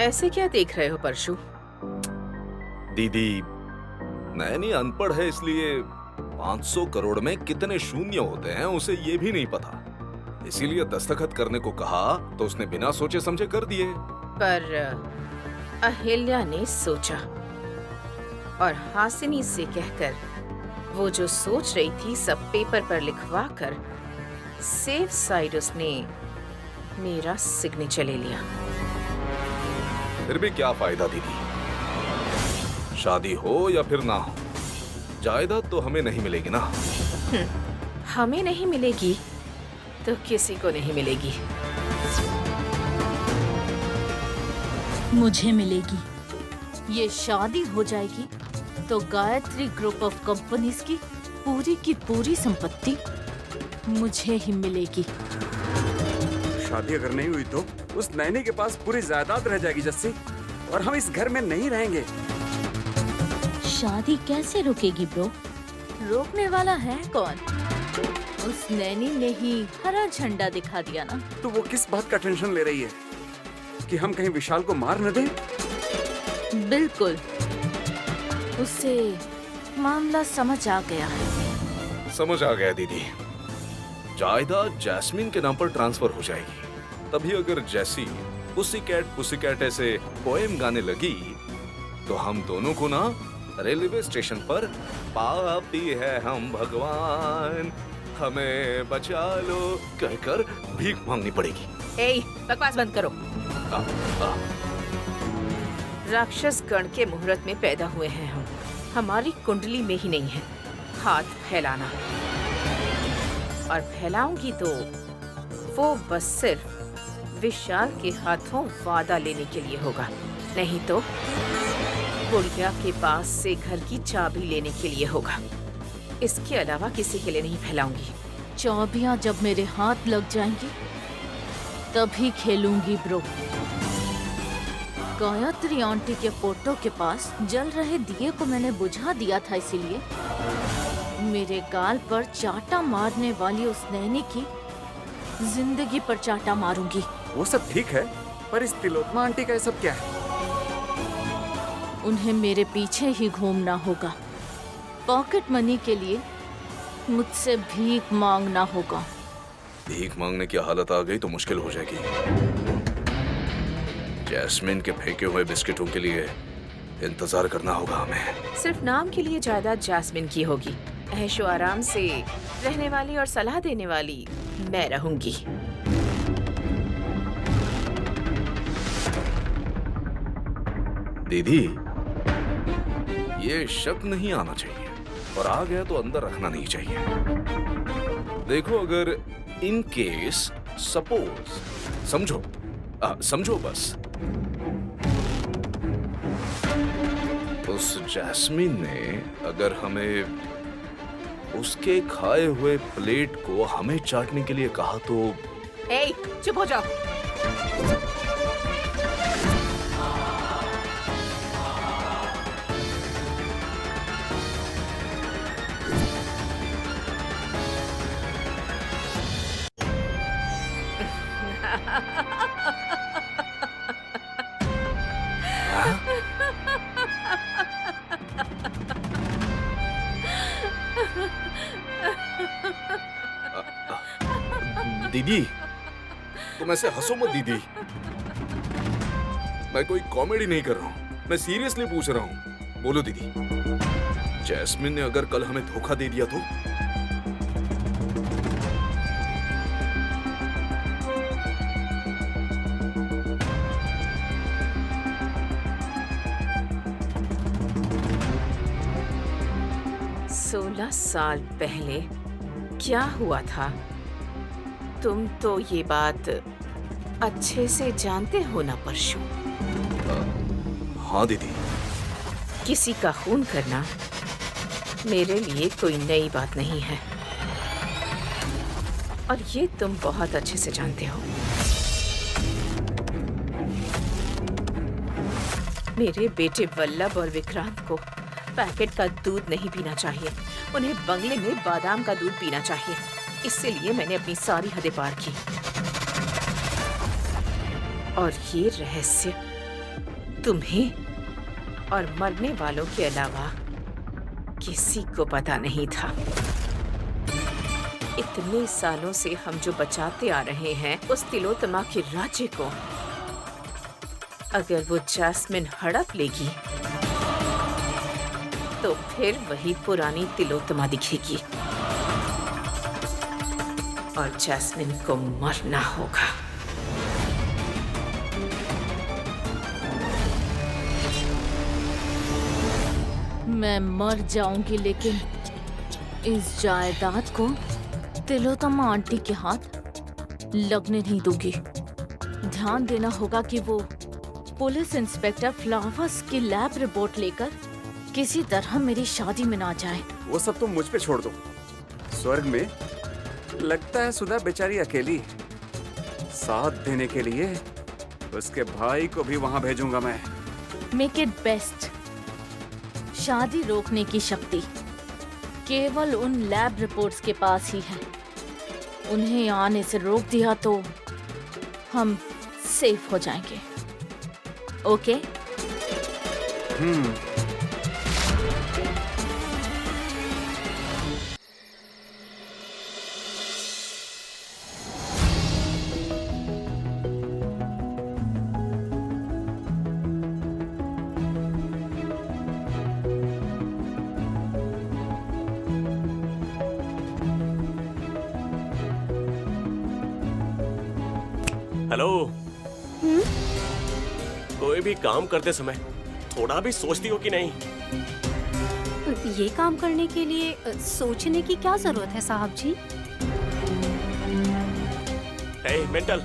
ऐसे क्या देख रहे हो परशु? दीदी, नैनी अनपढ़ है, इसलिए 500 करोड़ में कितने शून्य होते हैं उसे ये भी नहीं पता। इसीलिए दस्तखत करने को कहा तो उसने बिना सोचे समझे कर दिए। पर अहिल्या ने सोचा और हासिनी से कहकर वो जो सोच रही थी सब पेपर पर लिखवा कर सेफ साइड उसने मेरा सिग्नेचर ले लिया। फिर भी क्या फायदा दीदी, शादी हो या फिर ना हो, जायदाद तो हमें नहीं मिलेगी ना। हमें नहीं मिलेगी तो किसी को नहीं मिलेगी। मुझे मिलेगी। ये शादी हो जाएगी तो गायत्री ग्रुप ऑफ कंपनीज की पूरी संपत्ति मुझे ही मिलेगी। शादी अगर नहीं हुई तो उस नैनी के पास पूरी जायदाद रह जाएगी जस्सी, और हम इस घर में नहीं रहेंगे। शादी कैसे रुकेगी ब्रो? रोकने वाला है कौन? उस नैनी ने ही हरा झंडा दिखा दिया ना। तो वो किस बात का टेंशन ले रही है कि हम कहीं विशाल को मार न दें? बिल्कुल, उसे मामला समझ आ गया है। समझ आ गया दीदी, जायदाद जैस्मिन के नाम पर ट्रांसफर हो जाएगी। तभी अगर जैसी पुसी कैट ऐसे पोएम गाने लगी तो हम दोनों को ना रेलवे स्टेशन पर पापी है हम भगवान हमें बचा लो कहकर भीख मांगनी पड़ेगी। ए, बकवास बंद करो। राक्षस गण के मुहूर्त में पैदा हुए हैं हम, हमारी कुंडली में ही नहीं है हाथ फैलाना। और फैलाऊंगी तो वो बस सिर्फ विशाल के हाथों वादा लेने के लिए होगा, नहीं तो बुढ़िया के पास से घर की चाबी लेने के लिए होगा। इसके अलावा किसी के लिए नहीं फैलाऊंगी। चाबियां जब मेरे हाथ लग जाएंगी तभी खेलूंगी ब्रो। गायत्री आंटी के फोटो के पास जल रहे दिए को मैंने बुझा दिया था, इसीलिए मेरे गाल पर चाटा मारने वाली उस नैनी की जिंदगी पर चाटा मारूंगी। वो सब ठीक है, पर इस तिलोत्मा आंटी का ये सब क्या है? उन्हें मेरे पीछे ही घूमना होगा। पॉकेट मनी के लिए मुझसे भीख मांगना होगा। भीख मांगने की हालत आ गई तो मुश्किल हो जाएगी। जैस्मिन के फेंके हुए बिस्किटों के लिए इंतजार करना होगा हमें। सिर्फ नाम के लिए जायदाद जैस्मिन की होगी, ऐशो आराम से रहने वाली और सलाह देने वाली मैं रहूंगी। दीदी, ये शक नहीं आना चाहिए, और आ गया तो अंदर रखना नहीं चाहिए। देखो, अगर इन केस सपोज, समझो बस, उस जैस्मिन ने अगर हमें उसके खाए हुए प्लेट को हमें चाटने के लिए कहा तो। ए, चुप हो जाओ। दीदी, तुम ऐसे हंसो मत दीदी। मैं कोई कॉमेडी नहीं कर रहा हूँ, मैं सीरियसली पूछ रहा हूँ। बोलो दीदी, जैस्मिन ने अगर कल हमें धोखा दे दिया तो? सोलह साल पहले क्या हुआ था तुम तो ये बात अच्छे से जानते हो ना परशु? हाँ दीदी। किसी का खून करना मेरे लिए कोई नई बात नहीं है, और ये तुम बहुत अच्छे से जानते हो। मेरे बेटे वल्लभ और विक्रांत को पैकेट का दूध नहीं पीना चाहिए, उन्हें बंगले में बादाम का दूध पीना चाहिए। इसलिए मैंने अपनी सारी हदें पार की, और ये रहस्य तुम्हें और मरने वालों के अलावा किसी को पता नहीं था। इतने सालों से हम जो बचाते आ रहे हैं उस तिलोत्तमा के राज्य को, अगर वो जैस्मिन हड़प लेगी तो फिर वही पुरानी तिलोत्तमा दिखेगी और जैस्मिन को मरना होगा। मैं मर जाऊंगी लेकिन इस जायदाद को तिलोत्तमा आंटी के हाथ लगने नहीं दूंगी। ध्यान देना होगा कि वो पुलिस इंस्पेक्टर फ्लावर्स की लैब रिपोर्ट लेकर किसी तरह मेरी शादी में ना जाए। वो सब तुम मुझ पे छोड़ दो। स्वर्ग में लगता है सुधा बेचारी अकेली, साथ देने के लिए उसके भाई को भी वहां भेजूंगा मैं। Make it best. शादी रोकने की शक्ति केवल उन लैब रिपोर्ट्स के पास ही है। उन्हें आने से रोक दिया तो हम सेफ हो जाएंगे। ओके? हेलो। कोई भी काम करते समय थोड़ा भी सोचती हो कि नहीं? ये काम करने के लिए सोचने की क्या जरूरत है साहब जी? हे मेंटल,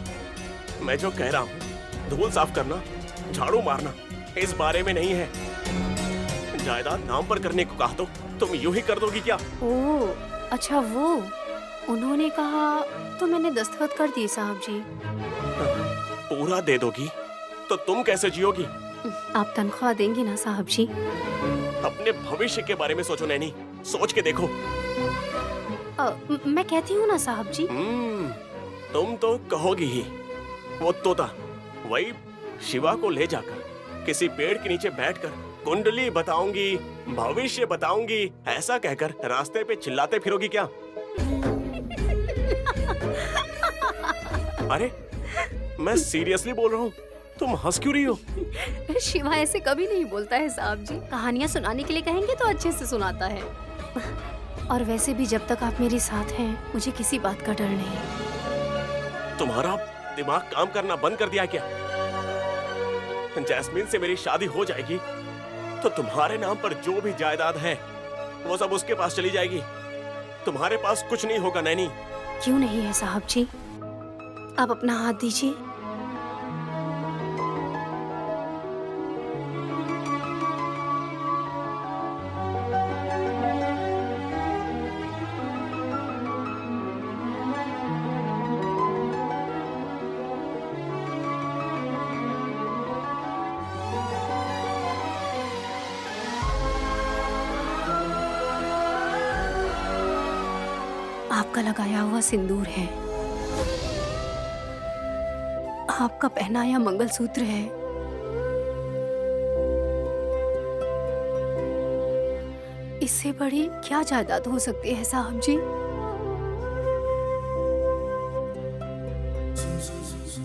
मैं जो कह रहा हूँ धूल साफ करना, झाड़ू मारना इस बारे में नहीं है। जायदाद नाम पर करने को कहा तो तुम यूं ही कर दोगी क्या? ओह, अच्छा वो उन्होंने कहा तो मैंने दस्तखत कर दिए साहब जी। पूरा दे दोगी तो तुम कैसे जियोगी? आप तनख्वाह देंगी ना साहब जी? अपने भविष्य के बारे में सोचो नैनी, सोच के देखो। मैं कहती हूँ ना साहब जी। तुम तो कहोगी ही। वो तोता वही शिवा को ले जाकर किसी पेड़ के नीचे बैठकर कुंडली बताऊंगी, भविष्य बताऊंगी ऐसा कहकर रास्ते पे चिल्लाते फिरोगी क्या? अरे मैं सीरियसली बोल रहा हूँ, तुम हंस क्यों रही हो? शिवा ऐसे कभी नहीं बोलता है साहब जी। कहानियाँ सुनाने के लिए कहेंगे तो अच्छे से सुनाता है। और वैसे भी जब तक आप मेरे साथ हैं मुझे किसी बात का डर नहीं। तुम्हारा दिमाग काम करना बंद कर दिया क्या? जैस्मिन से मेरी शादी हो जाएगी तो तुम्हारे नाम पर जो भी जायदाद है वो सब उसके पास चली जाएगी। तुम्हारे पास कुछ नहीं होगा नैनी। क्यों नहीं है साहब जी? आप अपना हाथ दीजिए। आपका लगाया हुआ सिंदूर है, आपका पहनाया मंगलसूत्र है, इससे बड़ी क्या जायदाद हो सकती है साहब जी?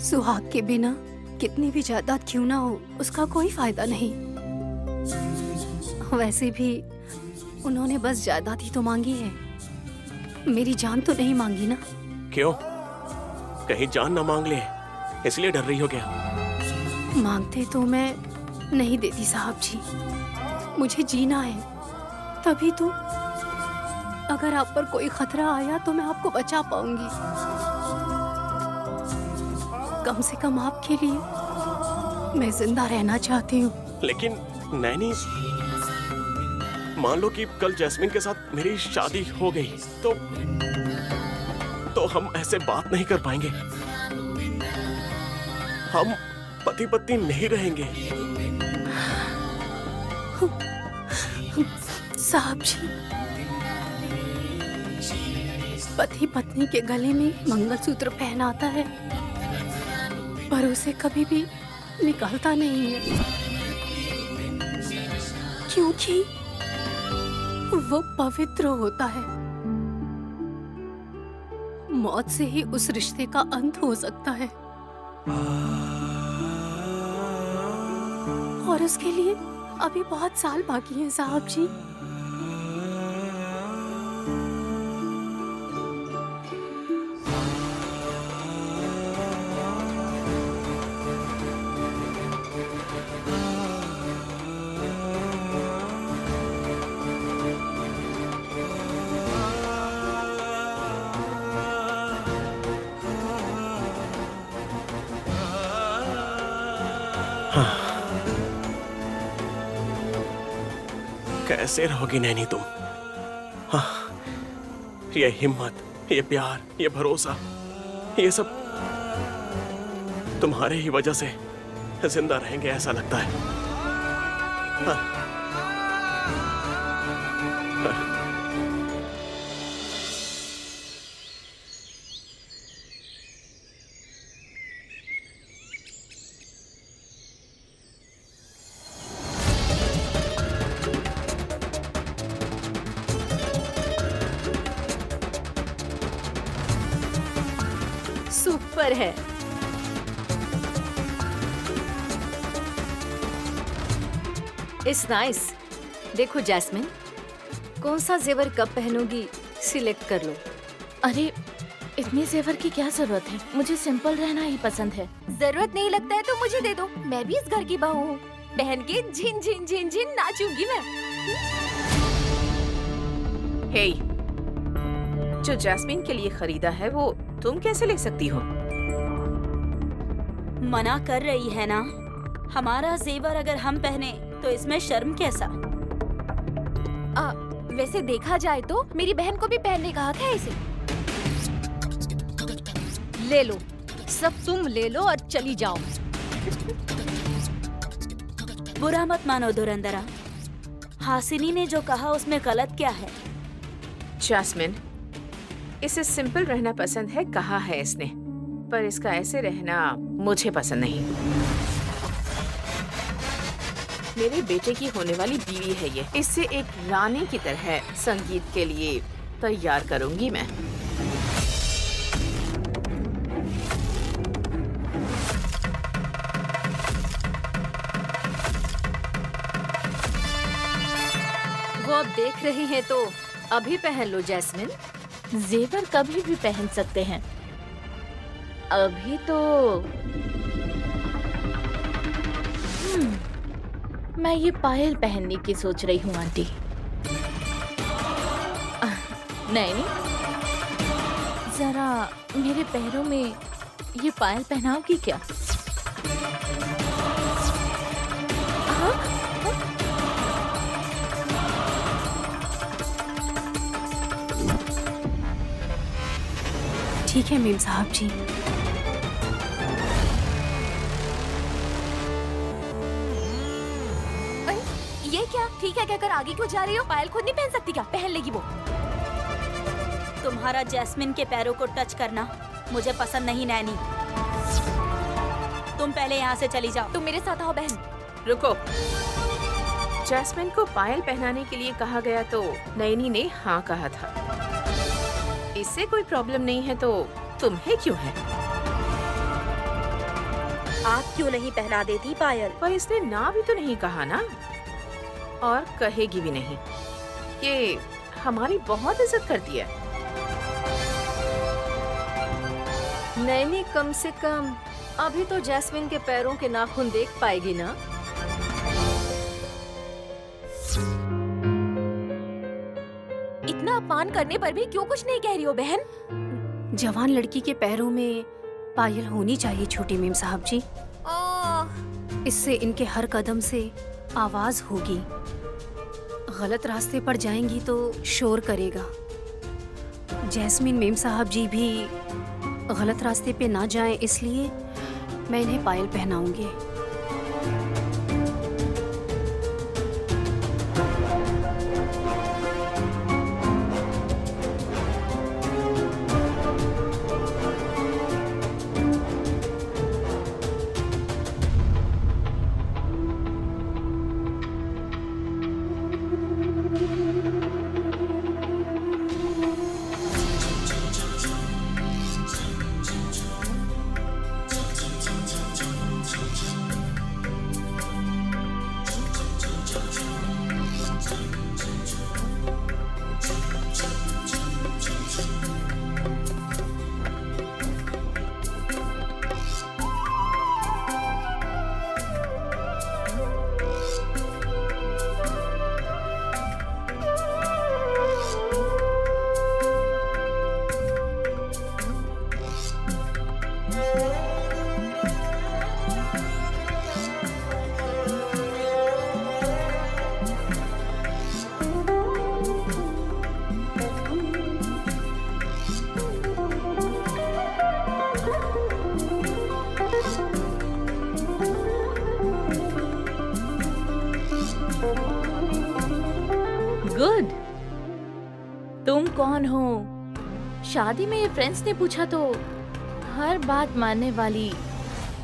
सुहाग के बिना कितनी भी जायदाद क्यों ना हो उसका कोई फायदा नहीं। वैसे भी उन्होंने बस जायदाद ही तो मांगी है, मेरी जान तो नहीं मांगी ना। क्यों? कहीं जान ना मांग ले इसलिए डर रही हो क्या? मांगते तो मैं नहीं देती साहब जी, मुझे जीना है तभी तो। अगर आप पर कोई खतरा आया तो मैं आपको बचा पाऊंगी। कम से कम आपके लिए मैं जिंदा रहना चाहती हूँ। लेकिन नैनी, मान लो कि कल जैस्मिन के साथ मेरी शादी हो गई तो हम ऐसे बात नहीं कर पाएंगे। हम पति पत्नी नहीं रहेंगे। साहब जी, पति पत्नी के गले में मंगलसूत्र पहनाता है पर उसे कभी भी निकालता नहीं है। क्योंकि वो पवित्र होता है। मौत से ही उस रिश्ते का अंत हो सकता है और उसके लिए अभी बहुत साल बाकी हैं साहब जी। कैसे रहोगी नैनी तुम? हाँ, ये हिम्मत, ये प्यार, ये भरोसा, ये सब तुम्हारे ही वजह से जिंदा रहेंगे ऐसा लगता है। हाँ। सुपर है। It's nice. देखो जैस्मिन, कौन सा जेवर कब पहनोगी सिलेक्ट कर लो। अरे इतने जेवर की क्या जरूरत है? मुझे सिंपल रहना ही पसंद है। जरूरत नहीं लगता है तो मुझे दे दो, मैं भी इस घर की बहू हूँ। पहन के झिन झिन झिन झिन नाचूंगी मैं। हे, जो जैस्मिन के लिए खरीदा है वो तुम कैसे ले सकती हो? मना कर रही है ना। हमारा जेवर अगर हम पहने तो इसमें शर्म कैसा? वैसे देखा जाए तो मेरी बहन को भी पहनने का हक है इसे। ले लो, सब तुम ले लो और चली जाओ। बुरा मत मानो धुरंधरा, हासिनी ने जो कहा उसमें गलत क्या है? जैस्मिन, इसे सिंपल रहना पसंद है कहा है इसने, पर इसका ऐसे रहना मुझे पसंद नहीं। मेरे बेटे की होने वाली बीवी है ये। इससे एक रानी की तरह संगीत के लिए तैयार करूंगी मैं। वो अब देख रही हैं तो अभी पहन लो जैस्मिन। जेवर कभी भी पहन सकते हैं। अभी तो मैं ये पायल पहनने की सोच रही हूँ आंटी। नहीं, जरा मेरे पैरों में ये पायल पहनाओगी क्या? ठीक है मेम साहब जी। ये क्या ठीक है कहकर आगे क्यों जा रही हो? पायल खुद नहीं पहन सकती क्या? पहन लेगी वो। तुम्हारा जैस्मिन के पैरों को टच करना मुझे पसंद नहीं नैनी। तुम पहले यहाँ से चली जाओ। तुम मेरे साथ आओ बहन। रुको, जैस्मिन को पायल पहनाने के लिए कहा गया तो नैनी ने हाँ कहा था। इससे कोई प्रॉब्लम नहीं है तो तुम्हें क्यों है? आप क्यों नहीं पहना देती पायल? पर इसने ना भी तो नहीं कहा ना, और कहेगी भी नहीं। ये हमारी बहुत इज्जत करती है। नैनी कम से कम अभी तो जैस्मिन के पैरों के नाखून देख पाएगी ना। इतना अपमान करने पर भी क्यों कुछ नहीं कह रही हो बहन? जवान लड़की के पैरों में पायल होनी चाहिए छोटी मेम साहब जी। इससे इनके हर कदम से आवाज होगी। गलत रास्ते पर जाएंगी तो शोर करेगा। जैस्मिन मेम साहब जी भी गलत रास्ते पे ना जाएं, इसलिए मैं इन्हें पायल पहनाऊंगी। तुम कौन हो? शादी में ये फ्रेंड्स ने पूछा तो हर बात मानने वाली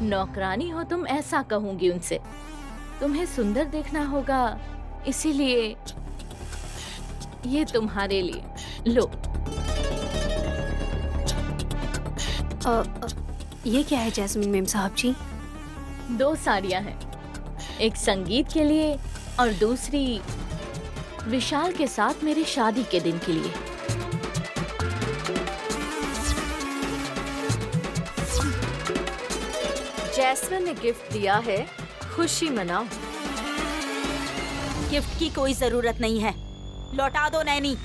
नौकरानी हो तुम, ऐसा कहूंगी उनसे। तुम्हें सुंदर देखना होगा, इसीलिए ये तुम्हारे लिए लो। ये क्या है जैस्मिन मेम साहब जी? 2 साड़ियां हैं, एक संगीत के लिए और दूसरी विशाल के साथ मेरी शादी के दिन के लिए। जैस्मिन ने गिफ्ट दिया है, खुशी मनाओ। गिफ्ट की कोई जरूरत नहीं है, लौटा दो नैनी।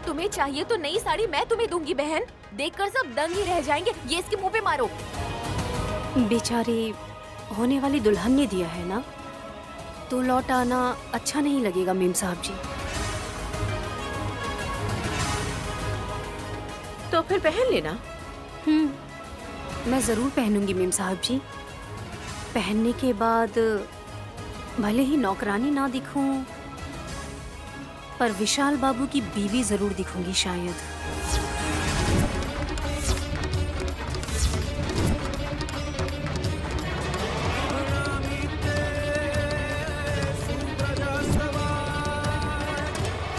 तुम्हें चाहिए तो नई साड़ी मैं तुम्हें दूंगी बहन। देखकर सब दंग ही रह जाएंगे। ये इसके मुंह पे मारो। बेचारी होने वाली दुल्हन ने दिया है ना, तो लौटाना अच्छा नहीं लगेगा मेम साहब जी। तो फिर पहन लेना। मैं जरूर पहनूंगी मेम साहब जी। पहनने के बाद भले ही नौकरानी ना दिखूं, पर विशाल बाबू की बीवी जरूर दिखूंगी शायद।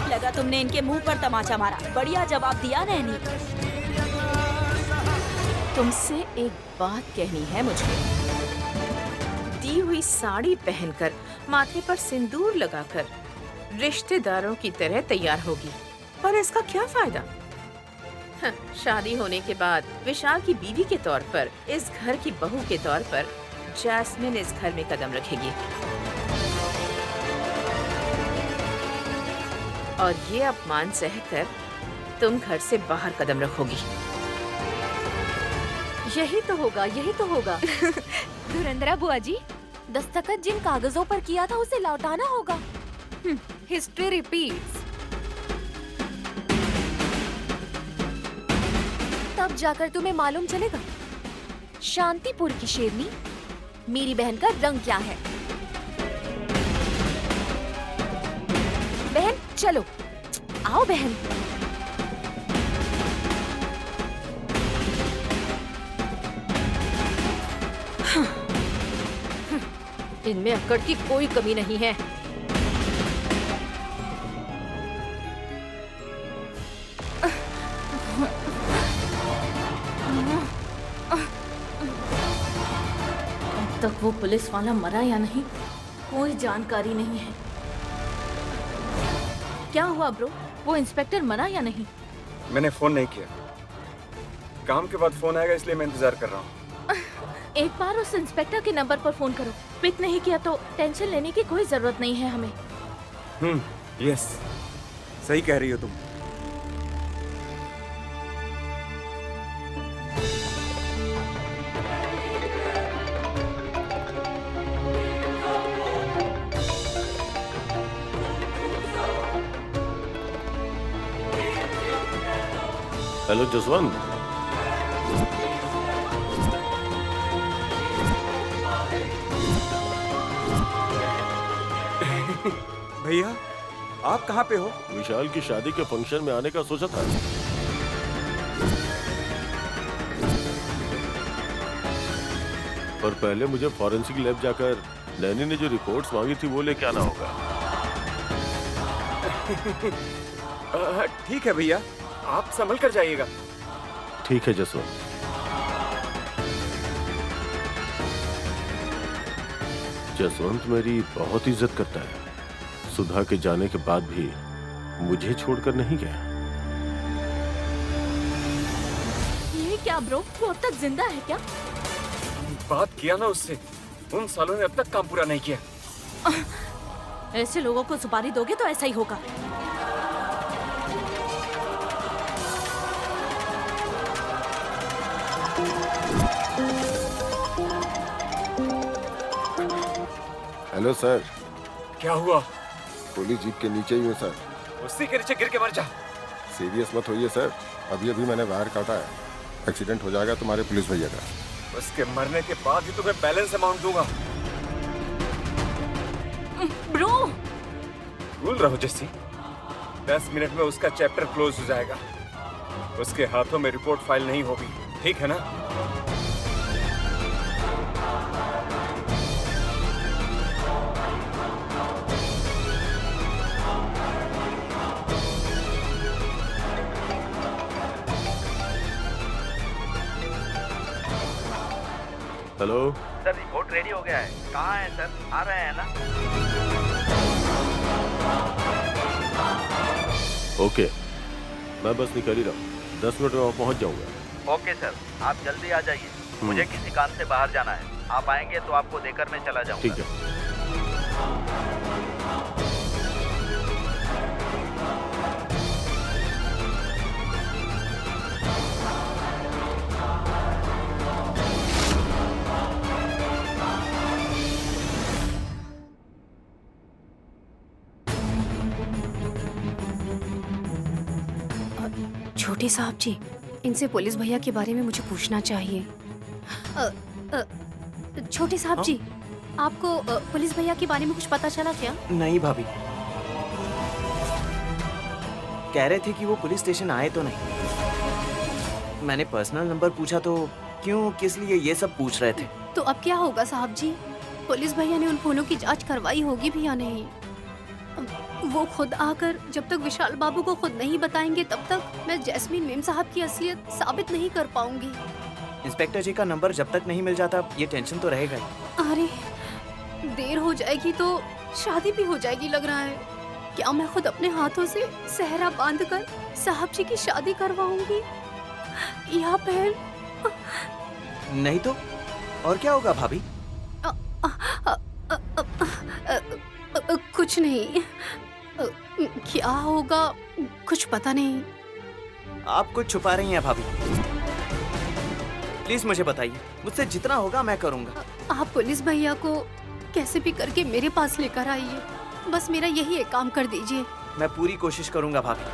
लगा तुमने इनके मुंह पर तमाचा मारा। बढ़िया जवाब दिया नैनी। तुमसे एक बात कहनी है मुझे। दी हुई साड़ी पहनकर, माथे पर सिंदूर लगाकर रिश्तेदारों की तरह तैयार होगी, पर इसका क्या फायदा? हाँ, शादी होने के बाद विशाल की बीवी के तौर पर, इस घर की बहू के तौर पर जैस्मिन इस घर में कदम रखेगी और ये अपमान सहकर तुम घर से बाहर कदम रखोगी। यही तो होगा, यही तो होगा। धुरंधरा बुआ जी, दस्तखत जिन कागजों पर किया था उसे लौटाना होगा। History repeats. तब जाकर तुम्हें मालूम चलेगा शांतिपुर की शेरनी मेरी बहन का रंग क्या है। बहन चलो, आओ बहन। इनमें अक्कड़ की कोई कमी नहीं है। अब तक वो पुलिस वाला मरा या नहीं, कोई जानकारी नहीं है। क्या हुआ ब्रो? वो इंस्पेक्टर मरा या नहीं? मैंने फोन नहीं किया। काम के बाद फोन आएगा, इसलिए मैं इंतजार कर रहा हूँ। एक बार उस इंस्पेक्टर के नंबर पर फोन करो। पिक नहीं किया तो टेंशन लेने की कोई जरूरत नहीं है हमें। यस, सही कह रही हो तुम। हेलो जसवंत। भैया, आप कहाँ पे हो? विशाल की शादी के फंक्शन में आने का सोचा था। पर पहले मुझे फॉरेंसिक लैब जाकर नैनी ने जो रिपोर्ट्स मांगी थी वो लेके आना होगा। ठीक है भैया, आप संभल कर जाइएगा। ठीक है जसवंत। जसवंत मेरी बहुत इज्जत करता है। सुधा के जाने के बाद भी मुझे छोड़कर नहीं गया। ये क्या ब्रो? वो अब तक जिंदा है क्या? बात किया ना उससे, उन सालों ने अब तक काम पूरा नहीं किया। ऐसे लोगों को सुपारी दोगे तो ऐसा ही होगा। Hello sir. क्या हुआ? पुलिस जीप के नीचे ही हूँ सर। उसी के नीचे गिर के मर जा। सीरियस मत होइए सर, अभी अभी मैंने वायर काटा है। एक्सीडेंट हो जाएगा तुम्हारे पुलिस भैया का। उसके मरने के बाद ही तुम्हें बैलेंस अमाउंट दूंगा। ब्रो भूल रहो जस्सी, 10 मिनट में उसका चैप्टर क्लोज हो जाएगा। उसके हाथों में रिपोर्ट फाइल नहीं होगी, ठीक है ना? हेलो सर, रिपोर्ट रेडी हो गया है। कहाँ है सर? आ रहे हैं ना? ओके, मैं बस निकल ही रहा हूँ। 10 मिनट में वहाँ पहुँच जाऊँगा। ओके सर, आप जल्दी आ जाइए। मुझे किसी काम से बाहर जाना है। आप आएंगे तो आपको देकर मैं चला जाऊँगा। ठीक है। छोटे साहब जी, इनसे पुलिस भैया के बारे में मुझे पूछना चाहिए। छोटे साहब जी, आपको पुलिस भैया के बारे में कुछ पता चला क्या? नहीं भाभी, कह रहे थे कि वो पुलिस स्टेशन आए तो नहीं। मैंने पर्सनल नंबर पूछा तो क्यों, किस लिए ये सब पूछ रहे थे। तो अब क्या होगा साहब जी? पुलिस भैया ने उन फोनों की जांच करवाई होगी भी या नहीं? वो खुद आकर जब तक विशाल बाबू को खुद नहीं बताएंगे तब तक मैं जैस्मीन मेम साहब की असलियत साबित नहीं कर पाऊंगी। इंस्पेक्टर जी का नंबर जब तक नहीं मिल जाता ये टेंशन तो रहेगा ही। अरे, देर हो जाएगी तो शादी भी हो जाएगी लग रहा है। क्या मैं खुद अपने हाथों से सेहरा बांधकर साहब जी की शादी करवाऊंगी या फिर नहीं तो और क्या होगा भाभी? कुछ नहीं। क्या होगा कुछ पता नहीं। आप कुछ छुपा रही हैं भाभी, प्लीज मुझे बताइए। मुझसे जितना होगा मैं करूंगा। आप पुलिस भैया को कैसे भी करके मेरे पास लेकर आइए। बस मेरा यही एक काम कर दीजिए। मैं पूरी कोशिश करूंगा भाभी।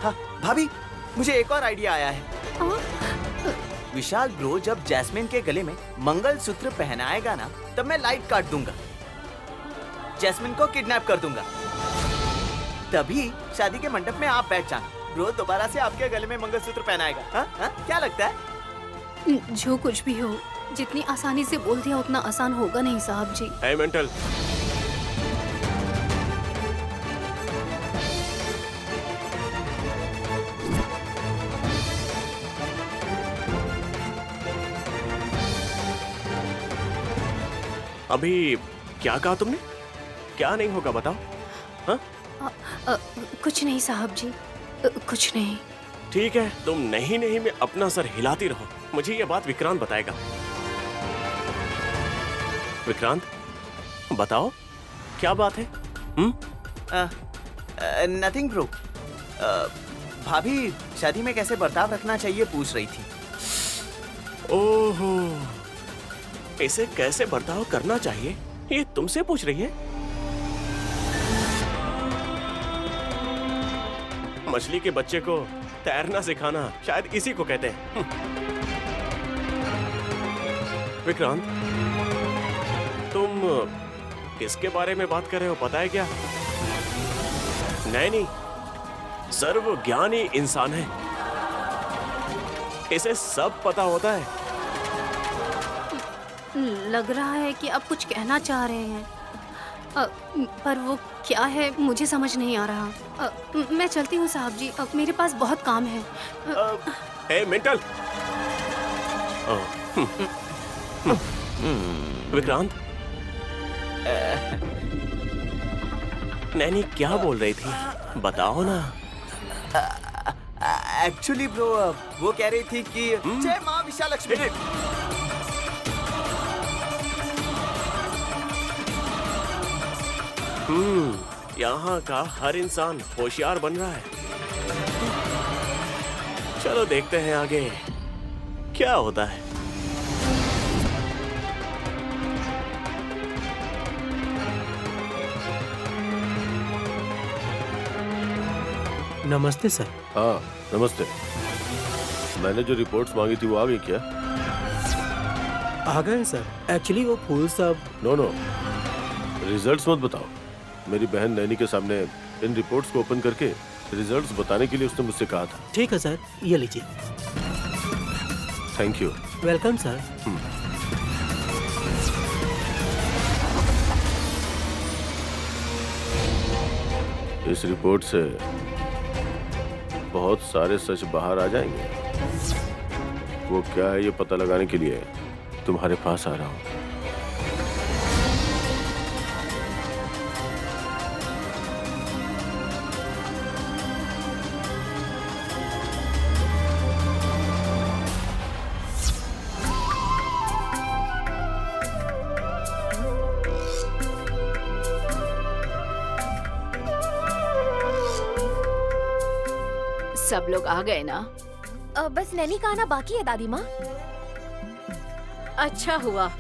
हाँ भाभी, मुझे एक और आइडिया आया है। विशाल ब्रो जब जैस्मिन के गले में मंगलसूत्र पहनाएगा ना, तब मैं लाइट काट दूंगा, जैस्मिन को किडनैप कर दूंगा। तभी शादी के मंडप में आप बैठ जाना। ब्रो दोबारा से आपके गले में मंगलसूत्र पहनाएगा। हाँ हाँ, क्या लगता है? जो कुछ भी हो, जितनी आसानी से बोल दिया उतना आसान होगा नहीं साहब जी। है मेंटल। अभी क्या कहा तुमने? क्या नहीं होगा बताओ। हाँ? कुछ नहीं साहब जी, कुछ नहीं। ठीक है, तुम नहीं नहीं में अपना सर हिलाती रहो। मुझे ये बात विक्रांत बताएगा। विक्रांत, बताओ क्या बात है? Nothing bro. भाभी शादी में कैसे बर्ताव रखना चाहिए पूछ रही थी। ओहो, इसे कैसे बर्ताव करना चाहिए ये तुमसे पूछ रही है? मछली के बच्चे को तैरना सिखाना शायद इसी को कहते हैं। विक्रांत, तुम किसके बारे में बात कर रहे हो पता है क्या? नैनी सर्वज्ञानी इंसान है, इसे सब पता होता है। लग रहा है कि आप कुछ कहना चाह रहे हैं, पर वो क्या है मुझे समझ नहीं आ रहा। मैं चलती हूँ साहब जी, अब मेरे पास बहुत काम है। ए मेंटल। विक्रांत, नैनी क्या बोल रही थी बताओ ना। एक्चुअली ब्रो, वो कह रही थी कि जय माँ विशालक्ष्मी। यहाँ का हर इंसान होशियार बन रहा है। चलो देखते हैं आगे क्या होता है। नमस्ते सर। हाँ नमस्ते। मैंने जो रिपोर्ट्स मांगी थी वो आ गई क्या? आ गए सर। एक्चुअली वो फूल सब। नो नो, रिजल्ट्स मत बताओ। मेरी बहन नैनी के सामने इन रिपोर्ट्स को ओपन करके रिजल्ट्स बताने के लिए उसने मुझसे कहा था। ठीक है सर, ये लीजिए। Thank you. Welcome sir. इस रिपोर्ट से बहुत सारे सच बाहर आ जाएंगे। वो क्या है ये पता लगाने के लिए तुम्हारे पास आ रहा हूँ। सब लोग आ गए ना? बस नैनी का आना बाकी है दादी माँ। अच्छा हुआ,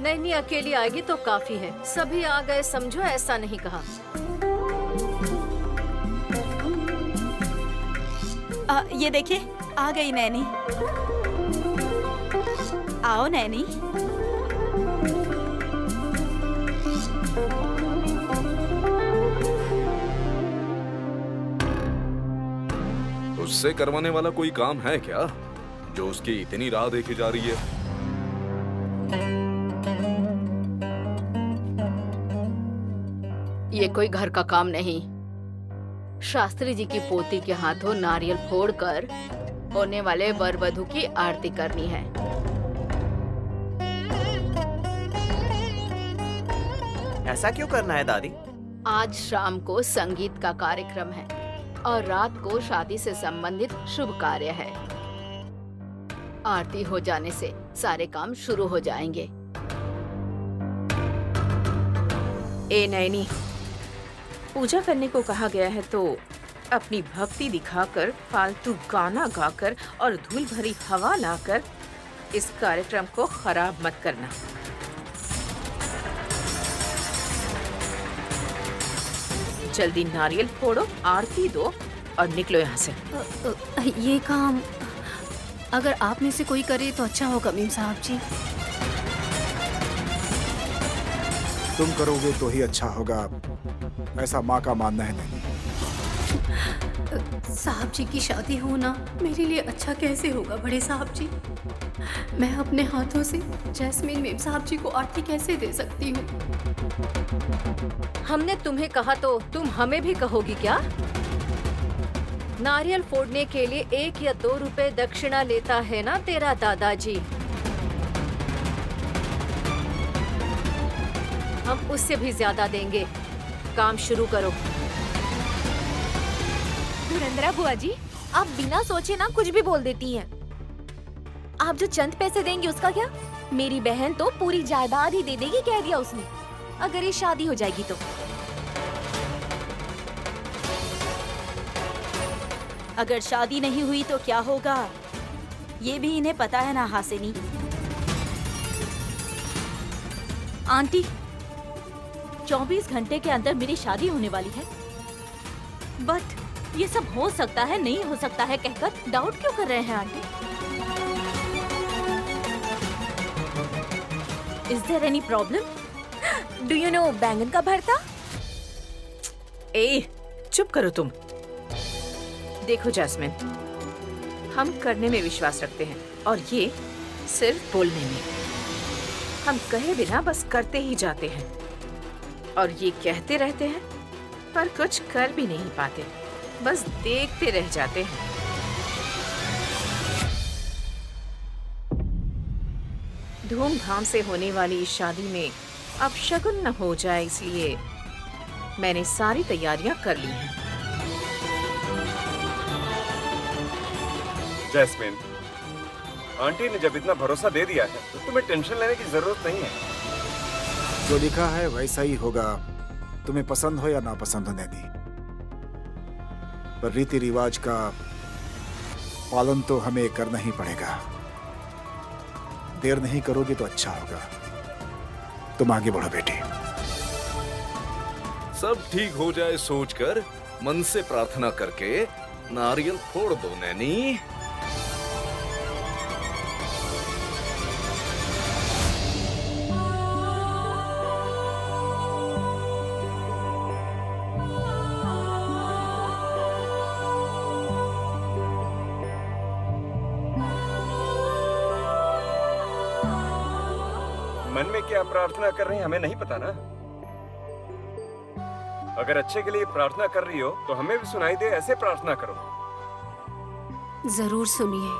नैनी अकेली आएगी तो काफी है। सभी आ गए समझो, ऐसा नहीं कहा। ये देखिए, आ गई नैनी। आओ नैनी। उससे करवाने वाला कोई काम है क्या जो उसकी इतनी राह देखी जा रही है? ये कोई घर का काम नहीं। शास्त्री जी की पोती के हाथों नारियल फोड़कर होने वाले वर वधू की आरती करनी है। ऐसा क्यों करना है दादी? आज शाम को संगीत का कार्यक्रम है और रात को शादी से संबंधित शुभ कार्य है। आरती हो जाने से सारे काम शुरू हो जाएंगे। ए नैनी, पूजा करने को कहा गया है तो अपनी भक्ति दिखाकर, फालतू गाना गाकर और धूल भरी हवा लाकर इस कार्यक्रम को खराब मत करना। जल्दी नारियल फोड़ो, आरती दो और निकलो यहाँ से। ये काम अगर आप में से कोई करे तो अच्छा होगा मीम साहब जी। तुम करोगे तो ही अच्छा होगा, ऐसा माँ का मानना है। नहीं साहब जी की शादी होना मेरे लिए अच्छा कैसे होगा बड़े साहब जी? मैं अपने हाथों से जैस्मीन मीम साहब जी को आरती कैसे दे सकती हूँ? हमने तुम्हें कहा तो तुम हमें भी कहोगी क्या? नारियल फोड़ने के लिए 1 या 2 रुपए दक्षिणा लेता है ना तेरा दादाजी। हम उससे भी ज्यादा देंगे। काम शुरू करो। धुरंधरा बुआ जी, आप बिना सोचे ना कुछ भी बोल देती हैं। आप जो चंद पैसे देंगी उसका क्या? मेरी बहन तो पूरी जायदाद ही दे देगी, कह दिया उसने, अगर ये शादी हो जाएगी तो। अगर शादी नहीं हुई तो क्या होगा, ये भी इन्हें पता है ना हासिनी? आंटी, 24 घंटे के अंदर मेरी शादी होने वाली है, बट ये सब हो सकता है, नहीं हो सकता है कहकर डाउट क्यों कर रहे हैं aunty? Is there any problem? Do you know बैंगन का भरता? ए, चुप करो तुम। देखो जैस्मिन, हम करने में विश्वास रखते हैं और ये सिर्फ बोलने में। हम कहे बिना बस करते ही जाते हैं और ये कहते रहते हैं पर कुछ कर भी नहीं पाते, बस देखते रह जाते हैं। धूमधाम से होने वाली इस शादी में अब शगुन न हो जाए, इसलिए मैंने सारी तैयारियां कर ली हैं। जैस्मिन, आंटी ने जब इतना भरोसा दे दिया है तो तुम्हें टेंशन लेने की जरूरत नहीं है। जो लिखा है वैसा ही होगा, तुम्हें पसंद हो या ना पसंद हो नैनी। पर रीति रिवाज का पालन तो हमें करना ही पड़ेगा। देर नहीं करोगी तो अच्छा होगा। तुम आगे बढ़ो बेटी। सब ठीक हो जाए सोचकर, मन से प्रार्थना करके नारियल फोड़ दो नैनी। मन में क्या प्रार्थना कर रहे हैं हमें नहीं पता ना। अगर अच्छे के लिए प्रार्थना कर रही हो तो हमें भी सुनाई दे, ऐसे प्रार्थना करो। जरूर सुनिए।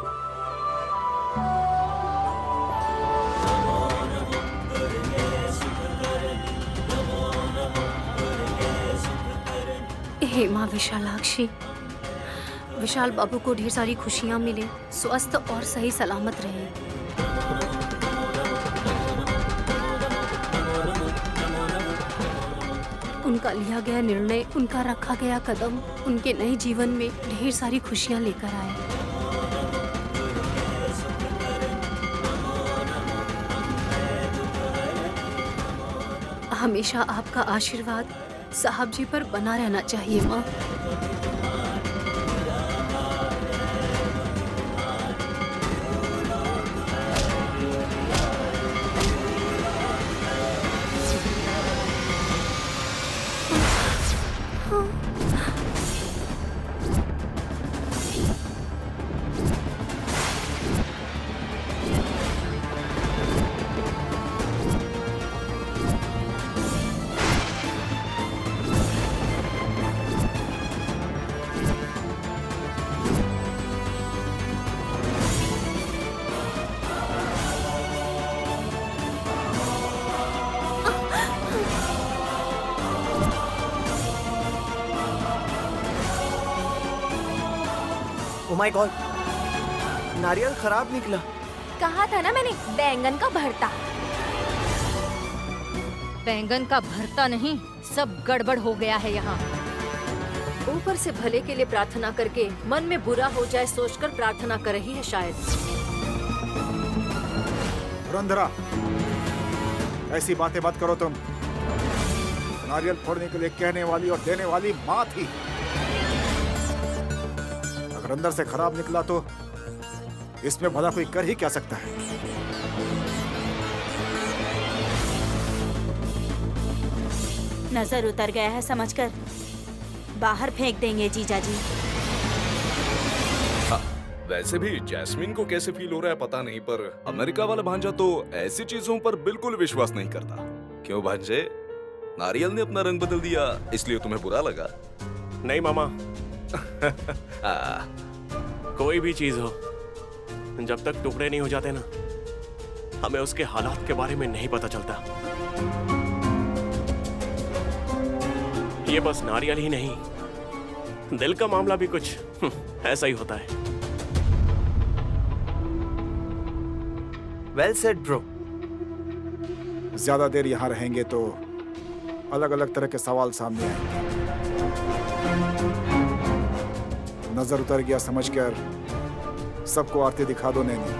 हे माँ विशालाक्षी, विशाल बाबू को ढेर सारी खुशियाँ मिले, स्वस्थ और सही सलामत रहे। उनका लिया गया निर्णय, उनका रखा गया कदम उनके नए जीवन में ढेर सारी खुशियाँ लेकर आए। हमेशा आपका आशीर्वाद साहब जी पर बना रहना चाहिए माँ। ओह माय गॉड, नारियल खराब निकला। कहा था ना मैंने, बैंगन का भरता। बैंगन का भरता नहीं, सब गड़बड़ हो गया है यहाँ। ऊपर से भले के लिए प्रार्थना करके मन में बुरा हो जाए सोचकर प्रार्थना कर रही है शायद। धुरंधरा, ऐसी बातें मत करो तुम। नारियल फोड़ने के लिए कहने वाली और देने वाली माँ थी। अगर अंदर से खराब निकला तो इसमें भला कोई कर ही क्या सकता है। नजर उतर गया है समझकर बाहर फेंक देंगे जीजा जी। वैसे भी जैस्मिन को कैसे फील हो रहा है पता नहीं, पर अमेरिका वाला भांजा तो ऐसी चीजों पर बिल्कुल विश्वास नहीं करता। क्यों भांजे, नारियल ने अपना रंग बदल दिया इसलिए तुम्हें बुरा लगा? नहीं मामा। कोई भी चीज हो, जब तक टुकड़े नहीं हो जाते ना, हमें उसके हालात के बारे में नहीं पता चलता। ये बस नारियल ही नहीं, दिल का मामला भी कुछ ऐसा ही होता है। Well said bro. ज्यादा देर यहाँ रहेंगे तो अलग अलग तरह के सवाल सामने आएंगे। नजर उतर गया समझकर सबको आरती दिखा दो नैनी।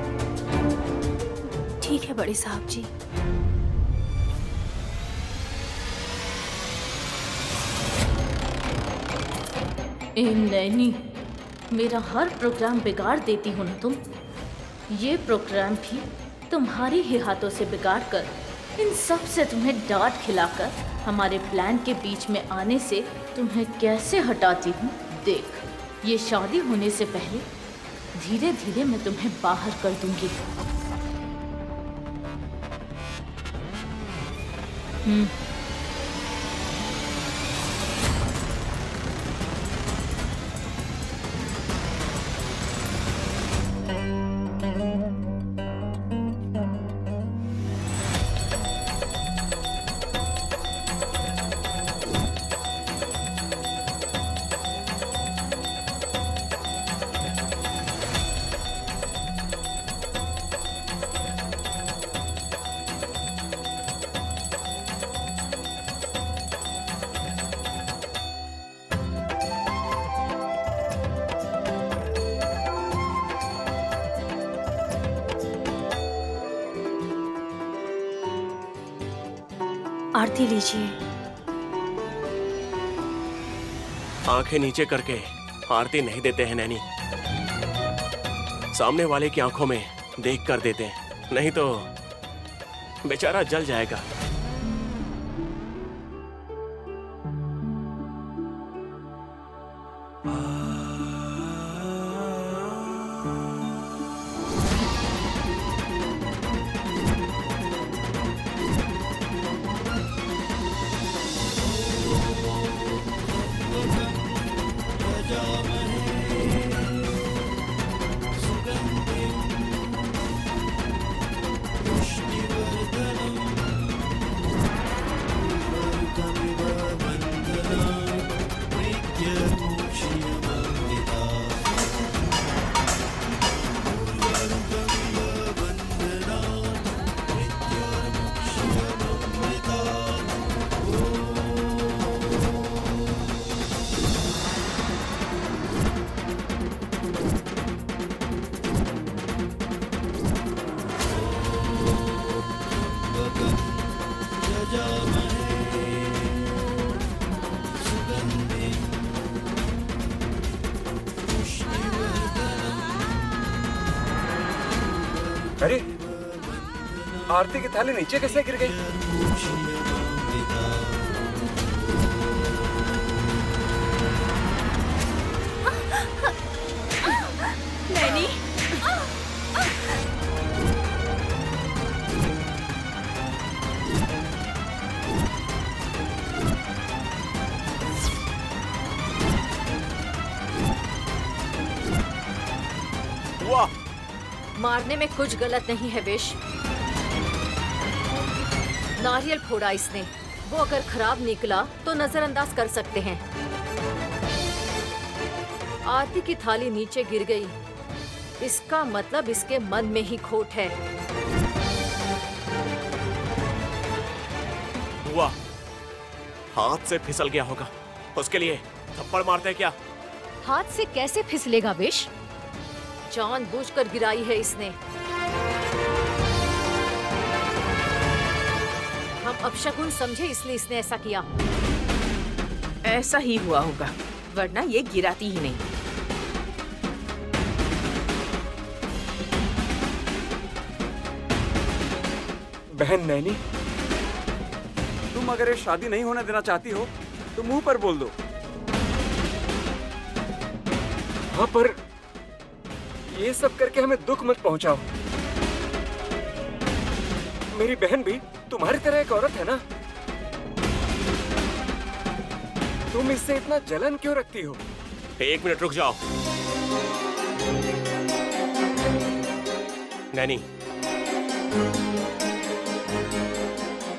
ठीक है बड़े साहब जी। ए नैनी, मेरा हर प्रोग्राम बिगाड़ देती हो ना तुम। ये प्रोग्राम भी तुम्हारी ही हाथों से बिगाड़ कर, इन सब से तुम्हें डांट खिलाकर हमारे प्लान के बीच में आने से तुम्हें कैसे हटाती हूँ देख। ये शादी होने से पहले धीरे धीरे मैं तुम्हें बाहर कर दूंगी। आरती लीजिए। आंखें नीचे करके आरती नहीं देते हैं नैनी, सामने वाले की आंखों में देख कर देते हैं, नहीं तो बेचारा जल जाएगा। अरे आरती की थाली नीचे कैसे गिर गई? नैनी, वाह, मारने में कुछ गलत नहीं है विश। नारियल फोड़ा इसने, वो अगर खराब निकला तो नजरअंदाज कर सकते हैं। आरती की थाली नीचे गिर गई, इसका मतलब इसके मन में ही खोट है। वाह, हाथ से फिसल गया होगा, उसके लिए थप्पड़ मारते हैं क्या? हाथ से कैसे फिसलेगा विश? जानबूझकर गिराई है इसने। हम अपशकुन समझे इसलिए इसने ऐसा किया। ऐसा ही हुआ होगा, वरना ये गिराती ही नहीं। बहन नैनी, तुम अगर ये शादी नहीं होने देना चाहती हो तो मुंह पर बोल दो। हाँ, पर ये सब करके हमें दुख मत पहुंचाओ। मेरी बहन भी तुम्हारी तरह एक औरत है ना। तुम इससे इतना जलन क्यों रखती हो? 1 मिनट रुक जाओ। नैनी,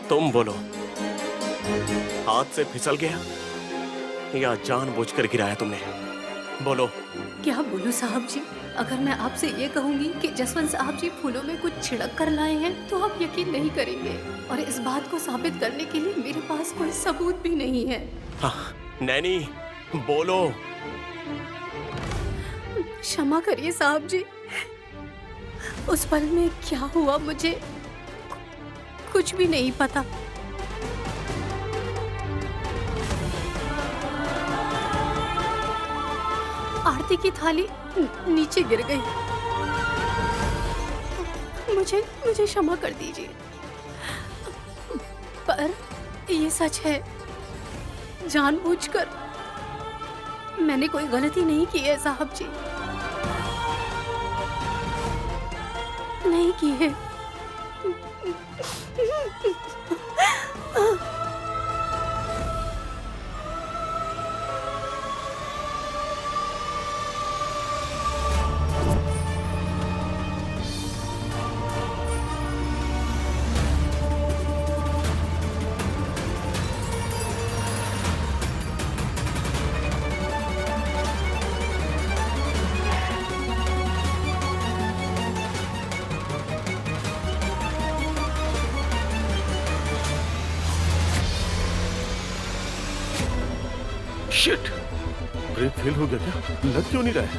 तुम बोलो, हाथ से फिसल गया या जानबूझकर गिराया तुमने? बोलो। क्या बोलूं साहब जी? अगर मैं आपसे ये कहूंगी कि जसवंत साहब जी फूलों में कुछ छिड़क कर लाए हैं तो आप यकीन नहीं करेंगे, और इस बात को साबित करने के लिए मेरे पास कोई सबूत भी नहीं है। हाँ, नैनी बोलो। क्षमा करिए साहब जी, उस पल में क्या हुआ मुझे कुछ भी नहीं पता। आरती की थाली नीचे गिर गई। मुझे क्षमा कर दीजिए, पर ये सच है, जानबूझकर मैंने कोई गलती नहीं की है साहब जी, नहीं की है। शिट, ब्रेक फेल हो गया क्या? लग क्यों नहीं रहा है?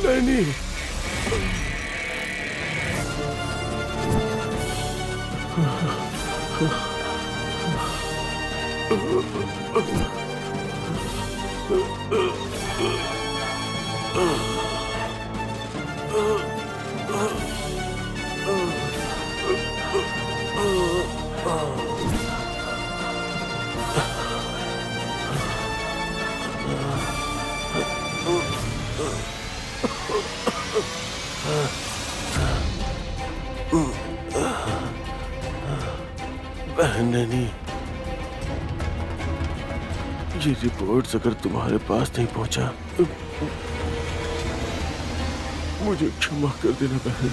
नैनी, नैनी, ये रिपोर्ट्स अगर तुम्हारे पास नहीं पहुंचा, मुझे क्षमा कर देना बहन।